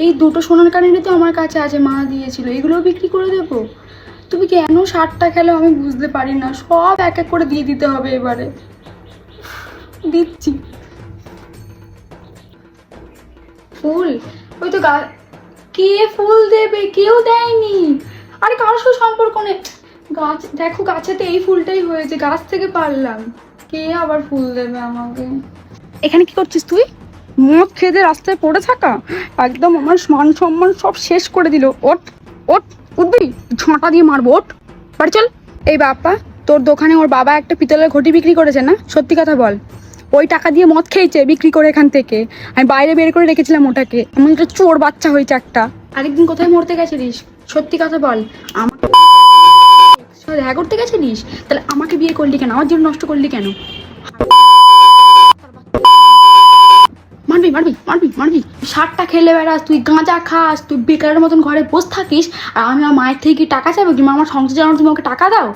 এই দুটো সোনার কানেরই তো আমার কাছে আছে, মা দিয়েছিল, এগুলোও বিক্রি করে দেবো? তুমি কেন সারটা খেলো আমি বুঝতে পারি না, সব এক এক করে দিয়ে দিতে হবে এবারে। দিচ্ছি। ফুল? ওই তো কে ফুল দেবে? কেউ দেয়নি। আরে কারোর সাথে সম্পর্ক নেই। গাছ দেখো, গাছেতে এই ফুলটাই হয়েছে, গাছ থেকে পারলাম। কে আবার ফুল দেবে আমাকে? এখানে কি করছিস তুই? মদ খেতে রাস্তায় পড়ে থাকা একদম আমার মান সম্মান সব শেষ করে দিল। ওঠ ওঠ, উঠবি? ঝাঁটা দিয়ে মারবো, ওঠ, বাড়ি চল। এই বাপ্পা, তোর দোকানে ওর বাবা একটা পিতলের ঘটি বিক্রি করেছে না? সত্যি কথা বল। ওই টাকা দিয়ে মদ খেয়েছে বিক্রি করে এখান থেকে। আমি বাইরে বের করে রেখেছিলাম ওটাকে, এমন একটা চোর বাচ্চা হয়েছে একটা। আরেকদিন কোথায় মরতে গেছিলিস? সত্যি কথা বল। আমাকে দেখা করতে গেছিলিস? তাহলে আমাকে বিয়ে করলি কেন? আমার জীবন নষ্ট করলি কেন? মারবি মারবি মারবি মারবি? সারটা খেলে বেড়াস, তুই গাঁজা খাস, তুই বেকারের মতন ঘরে বসে থাকিস, আর আমি আমার মায়ের থেকে কি টাকা চাইবো? কি আমার সংসার চালানোর তুমি আমাকে টাকা দাও?